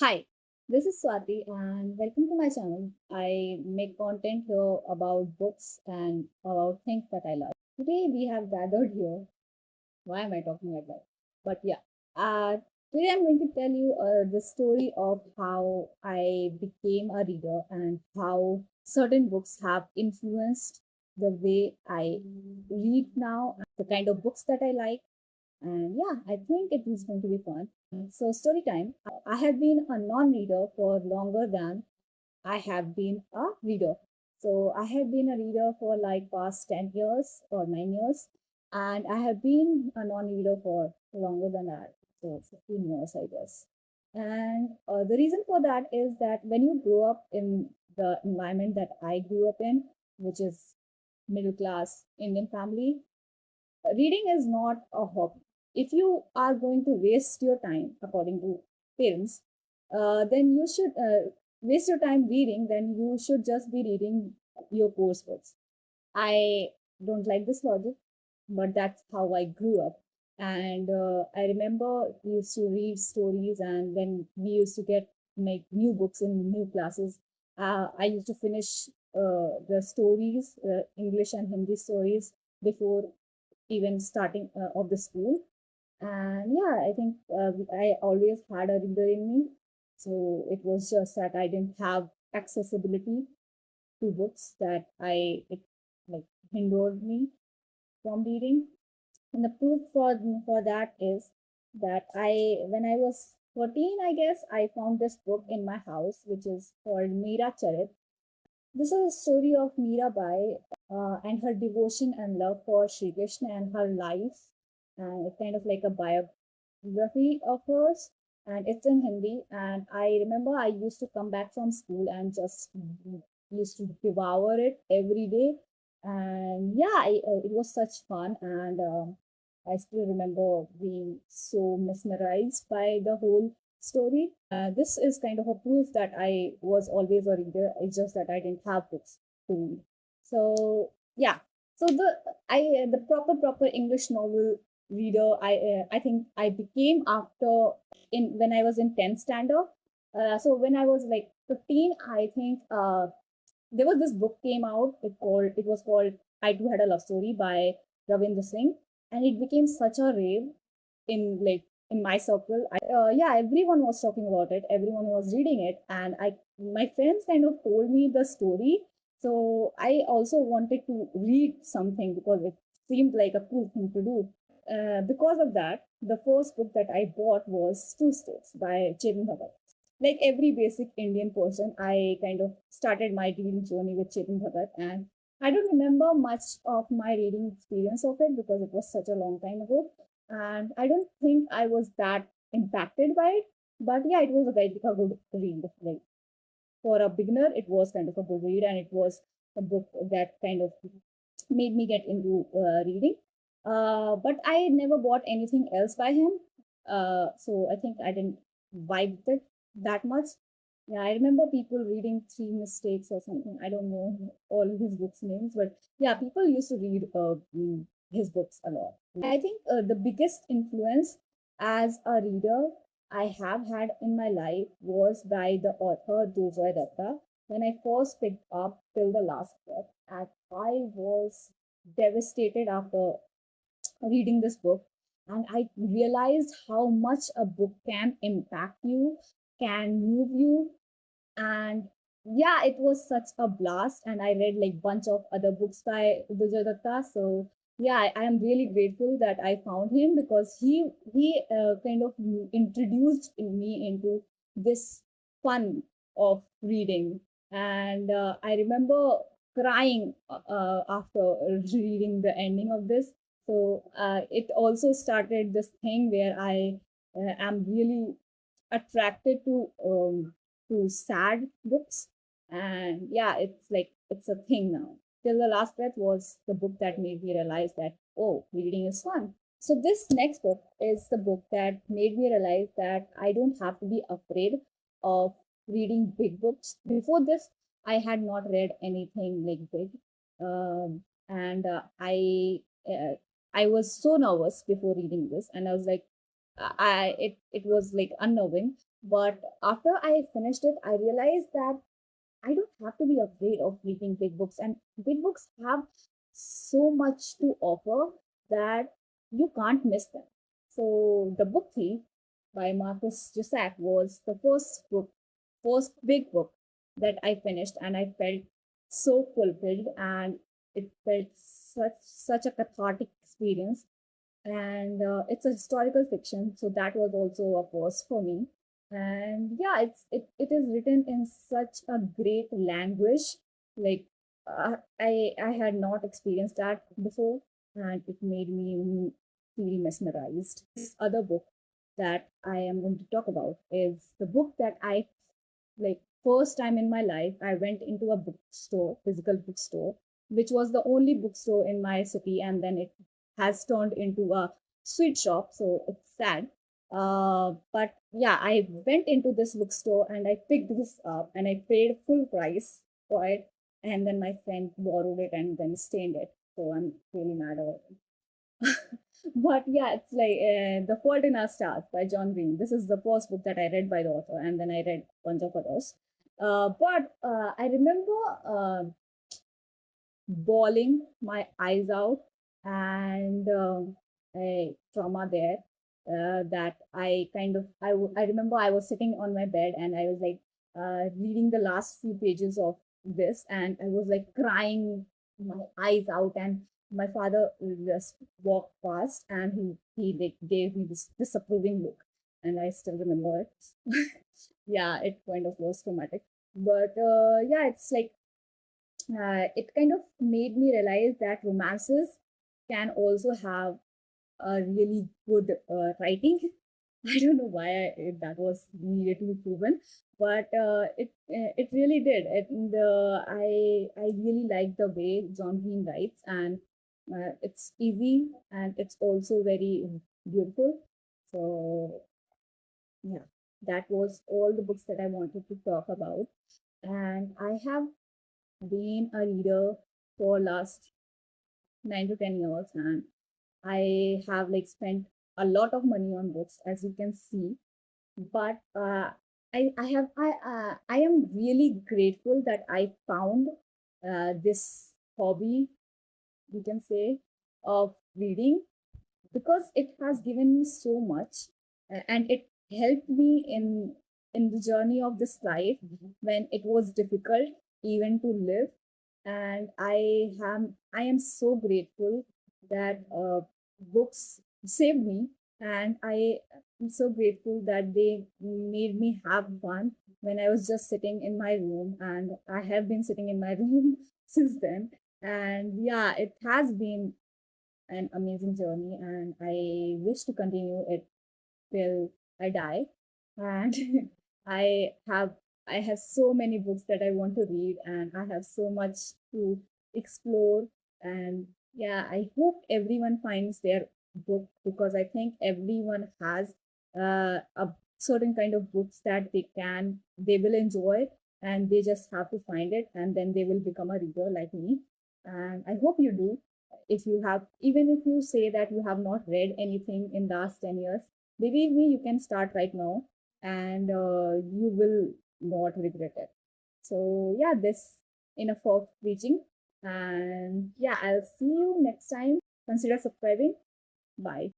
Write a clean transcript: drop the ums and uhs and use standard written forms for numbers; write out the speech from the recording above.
Hi, this is Swati and welcome to my channel. I make content here about books and about things that I love. Today we have gathered here. Why am I talking like that? But yeah, uh, today I'm going to tell you the story of how I became a reader and how certain books have influenced the way I read now, the kind of books that I like, and yeah, I think it is going to be fun. So, story time. I have been a non reader for longer than I have been a reader. So, I have been a reader for like past 10 years or 9 years, and I have been a non reader for longer than that. So, 15 years, I guess. And the reason for that is that when you grow up in the environment that I grew up in, which is middle class Indian family, reading is not a hobby. If you are going to waste your time, according to parents, then you should waste your time reading, then you should just be reading your courseworks. I don't like this logic, but that's how I grew up. And I remember we used to read stories, and when we used to get make new books in new classes, I used to finish the stories, English and Hindi stories, before even starting of the school. And yeah, I think I always had a reader in me. So it was just that I didn't have accessibility to books that it like hindered me from reading. And the proof for that is that when I was 14, I guess, I found this book in my house, which is called Meera Charit. This is a story of Mirabai and her devotion and love for Sri Krishna and her life. And it's kind of like a biography of hers. And it's in Hindi. And I remember I used to come back from school and just used to devour it every day. And yeah, it was such fun. And I still remember being so mesmerized by the whole story. This is kind of a proof that I was always a reader. It's just that I didn't have books to read. So yeah, so the proper English novel reader, I think I became after in when I was in 10th standard. So when I was like 15, I think there was this book came out. It was called I Too Had a Love Story by Ravinder Singh, and it became such a rave in my circle. Yeah, everyone was talking about it. Everyone was reading it, and I my friends kind of told me the story. So I also wanted to read something because it seemed like a cool thing to do. Because of that, the first book that I bought was Two States by Chetan Bhagat. Like every basic Indian person, I kind of started my reading journey with Chetan Bhagat, and I don't remember much of my reading experience of it because it was such a long time ago, and I don't think I was that impacted by it. But yeah, it was a good read. Like for a beginner, it was kind of a good read, and it was a book that kind of made me get into reading. But I never bought anything else by him. So I think I didn't vibe with it that much. Yeah, I remember people reading Three Mistakes or something. I don't know all his books' names, but yeah, people used to read his books a lot. I think the biggest influence as a reader I have had in my life was by the author Jojoy Datta. When I first picked up Till the Last Breath, and I was devastated after reading this book, and I realized how much a book can impact you, can move you, and yeah, it was such a blast. And I read like bunch of other books by Vijay Datta. So yeah, I am really grateful that I found him because he kind of introduced me into this fun of reading. And I remember crying after reading the ending of this. So it also started this thing where I am really attracted to sad books. And yeah, it's like it's a thing now. Till the Last Breath was the book that made me realize that, oh, reading is fun. So this next book is the book that made me realize that I don't have to be afraid of reading big books. Before this, I had not read anything like big. And uh, I was so nervous before reading this, and I was like, it was like unnerving. But after I finished it, I realized that I don't have to be afraid of reading big books, and big books have so much to offer that you can't miss them. So, The Book Thief by Marcus Zusak was the first big book that I finished, and I felt so fulfilled, and it felt such a cathartic experience. And it's a historical fiction, so that was also a first for me. And yeah, it is written in such a great language, like I had not experienced that before, and it made me feel mesmerized. This other book that I am going to talk about is the book that I, like, first time in my life I went into a bookstore, physical bookstore, which was the only bookstore in my city, and then it has turned into a sweet shop, so it's sad. But yeah, I went into this bookstore and I picked this up and I paid full price for it, and then my friend borrowed it and then stained it, so I'm really mad about it. But yeah, it's like The Fault in Our Stars by John Green. This is the first book that I read by the author, and then I read a bunch of others. But I remember bawling my eyes out, and a trauma there, that I remember I was sitting on my bed and I was like reading the last few pages of this, and I was like crying my eyes out, and my father just walked past and he like gave me this disapproving look, and I still remember it. Yeah, it kind of was traumatic, but yeah, it's like it kind of made me realize that romances can also have a really good writing. I don't know why that was needed to be proven, but it really did. And I really like the way John Green writes, and it's easy and it's also very beautiful. So yeah, that was all the books that I wanted to talk about, and I have been a reader for last 9 to 10 years, and I have like spent a lot of money on books, as you can see. But I am really grateful that I found this hobby, we can say, of reading, because it has given me so much, and it helped me in the journey of this life when it was difficult even to live. And I am so grateful that books saved me, and I am so grateful that they made me have fun when I was just sitting in my room, and I have been sitting in my room since then. And yeah, it has been an amazing journey, and I wish to continue it till I die. And I have I have so many books that I want to read, and I have so much to explore. And yeah, I hope everyone finds their book, because I think everyone has a certain kind of books that they will enjoy, and they just have to find it, and then they will become a reader like me. And I hope you do. If you have, even if you say that you have not read anything in last 10 years, believe me, you can start right now, and you will not regret it. So yeah, this enough of preaching, and yeah, I'll see you next time. Consider subscribing. Bye.